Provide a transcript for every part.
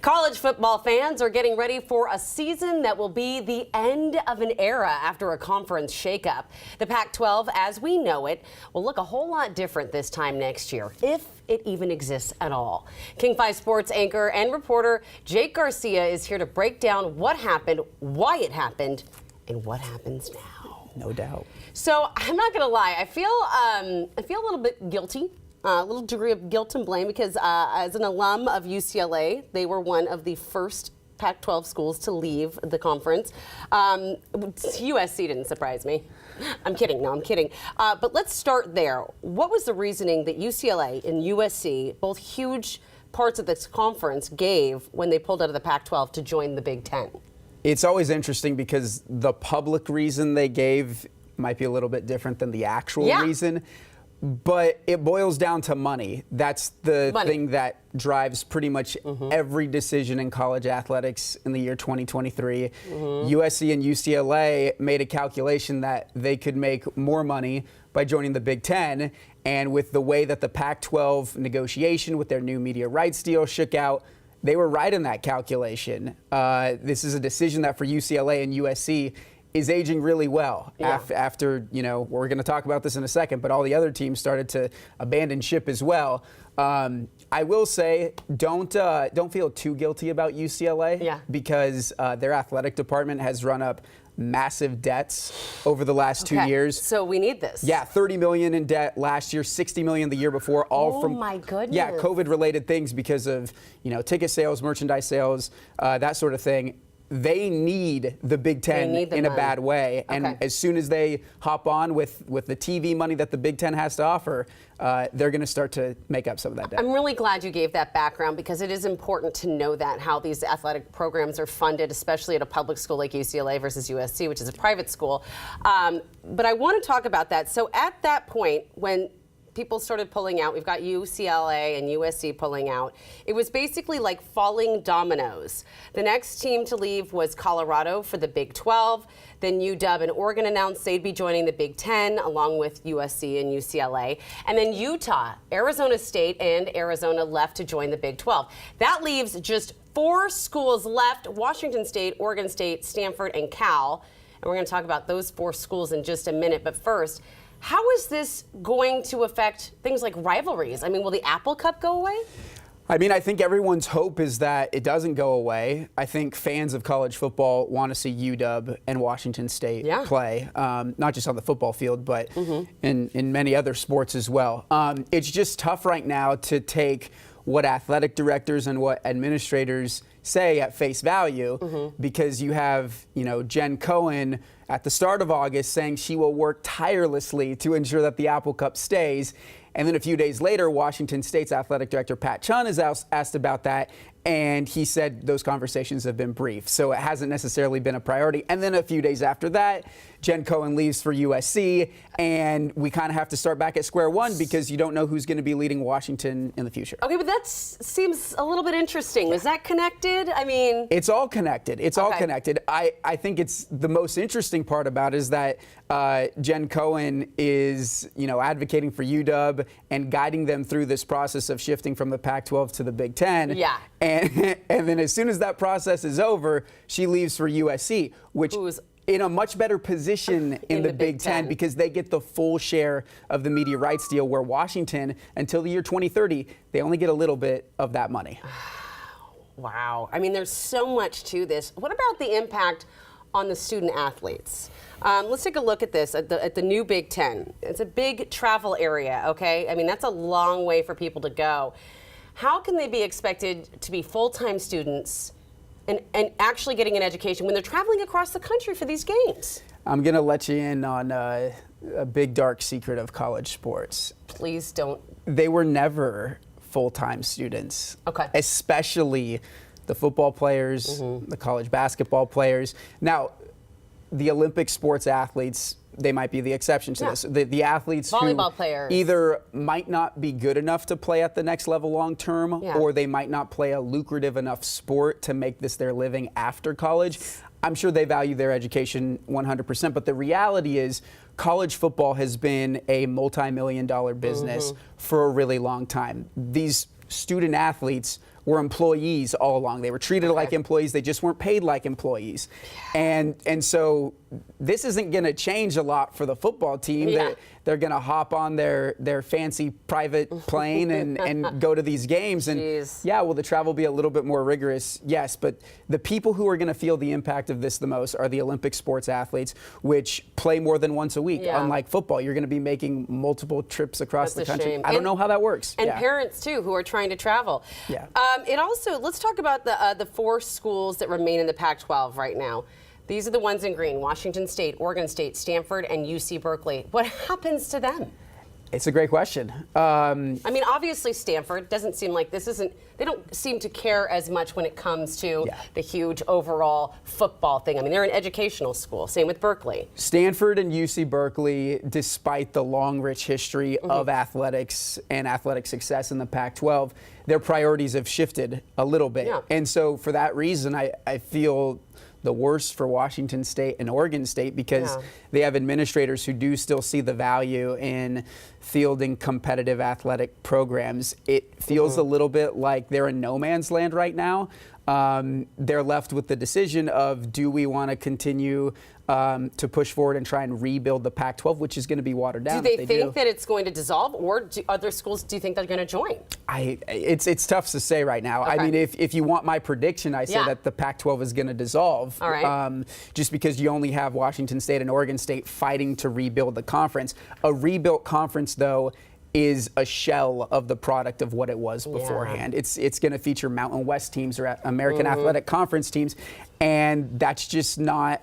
College football fans are getting ready for a season that will be the end of an era after a conference shakeup. The Pac-12, as we know it, will look a whole lot different this time next year, if it even exists at all. King 5 Sports anchor and reporter Jake Garcia is here to break down what happened, why it happened, and what happens now. No doubt. So I'm not going to lie, I feel a little bit guilty. A little degree of guilt and blame because as an alum of UCLA, they were one of the first Pac-12 schools to leave the conference. USC didn't surprise me. I'm kidding. No, I'm kidding. But let's start there. What was the reasoning that UCLA and USC, both huge parts of this conference, gave when they pulled out of the Pac-12 to join the Big Ten? It's always interesting because the public reason they gave might be a little bit different than the actual reason. But it boils down to money. That's the thing that drives pretty much every decision in college athletics in the year 2023. USC and UCLA made a calculation that they could make more money by joining the Big Ten. And with the way that the Pac-12 negotiation with their new media rights deal shook out, they were right in that calculation. This is a decision that for UCLA and USC is aging really well after, you know, we're going to talk about this in a second, but all the other teams started to abandon ship as well. I will say, don't feel too guilty about UCLA because their athletic department has run up massive debts over the last 2 years. So we need this. Yeah, $30 million in debt last year, $60 million the year before, all from my goodness. Yeah, COVID-related things because of, you know, ticket sales, merchandise sales, that sort of thing. They need the Big Ten in a bad way. And as soon as they hop on with the TV money that the Big Ten has to offer, they're going to start to make up some of that debt. I'm really glad you gave that background because it is important to know that, how these athletic programs are funded, especially at a public school like UCLA versus USC, which is a private school. But I want to talk about that. So at that point, when people started pulling out, we've got UCLA and USC pulling out. It was basically like falling dominoes. The next team to leave was Colorado for the Big 12. Then UW and Oregon announced they'd be joining the Big 10 along with USC and UCLA. And then Utah, Arizona State, and Arizona left to join the Big 12. That leaves just 4 schools left: Washington State, Oregon State, Stanford, and Cal. And we're going to talk about those 4 schools in just a minute. But first, how is this going to affect things like rivalries? I mean, will the Apple Cup go away? I mean, I think everyone's hope is that it doesn't go away. I think fans of college football want to see UW and Washington State play, not just on the football field, but in many other sports as well. It's just tough right now to take what athletic directors and what administrators say at face value because you have, you know, Jen Cohen at the start of August saying she will work tirelessly to ensure that the Apple Cup stays. And then a few days later, Washington State's athletic director Pat Chun is asked about that, and he said those conversations have been brief. So it hasn't necessarily been a priority. And then a few days after that, Jen Cohen leaves for USC, and we kind of have to start back at square one because you don't know who's going to be leading Washington in the future. Okay, but that seems a little bit interesting. Is that connected? I mean, it's all connected. It's all connected. I think it's the most interesting part about it is that Jen Cohen is, you know, advocating for UW and guiding them through this process of shifting from the Pac-12 to the Big Ten. Yeah. And then as soon as that process is over, she leaves for USC, which is in a much better position in the Big Ten because they get the full share of the media rights deal, where Washington, until the year 2030, they only get a little bit of that money. Wow. I mean, there's so much to this. What about the impact on the student athletes? Let's take a look at this, at the new Big Ten. It's a big travel area, okay? I mean, that's a long way for people to go. How can they be expected to be full-time students and actually getting an education when they're traveling across the country for these games? I'm going to let you in on a big dark secret of college sports. Please don't. They were never full-time students. Okay. Especially the football players, the college basketball players. Now, the Olympic sports athletes, they might be the exception to this. The athletes volleyball who players either might not be good enough to play at the next level long term, or they might not play a lucrative enough sport to make this their living after college. I'm sure they value their education 100%, but the reality is college football has been a multi-million-dollar business for a really long time. These student athletes were employees all along. They were treated like employees. They just weren't paid like employees. And so this isn't going to change a lot for the football team. They're going to hop on their fancy private plane and go to these games. And yeah, will the travel be a little bit more rigorous? Yes, but the people who are going to feel the impact of this the most are the Olympic sports athletes, which play more than once a week. Unlike football, you're going to be making multiple trips across the country. I don't know how that works. And parents too, who are trying to travel. It also, let's talk about the 4 schools that remain in the Pac-12 right now. These are the ones in green: Washington State, Oregon State, Stanford, and UC Berkeley. What happens to them? It's a great question. I mean, obviously Stanford doesn't seem like they don't seem to care as much when it comes to the huge overall football thing. I mean, they're an educational school. Same with Berkeley. Stanford and UC Berkeley, despite the long, rich history of athletics and athletic success in the Pac-12, their priorities have shifted a little bit. And so for that reason, I feel the worst for Washington State and Oregon State, because they have administrators who do still see the value in fielding competitive athletic programs. It feels a little bit like they're in no man's land right now. They're left with the decision of, do we want to continue to push forward and try and rebuild the Pac-12, which is going to be watered down. Do they think that it's going to dissolve, or do other schools, do you think they're going to join? It's tough to say right now. I mean, if you want my prediction, I say that the Pac-12 is going to dissolve. All right. Just because you only have Washington State and Oregon State fighting to rebuild the conference. A rebuilt conference, though, is a shell of the product of what it was beforehand. It's going to feature Mountain West teams or American Athletic Conference teams, and that's just not.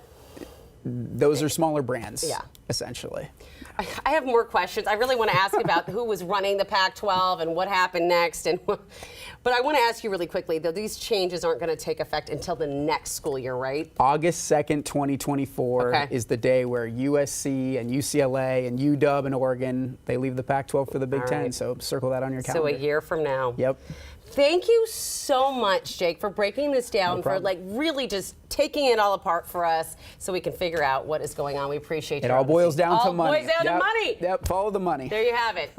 Those are smaller brands, essentially. I have more questions. I really want to ask about who was running the Pac-12 and what happened next. But I want to ask you really quickly, though, these changes aren't going to take effect until the next school year, right? August 2nd, 2024 is the day where USC and UCLA and UW and Oregon, they leave the Pac-12 for the Big Ten. So circle that on your calendar. So a year from now. Yep. Thank you so much, Jake, for breaking this down, for really just taking it all apart for us so we can figure out what is going on. We appreciate you. It all boils down to money. It all boils down to money. Yep, follow the money. There you have it.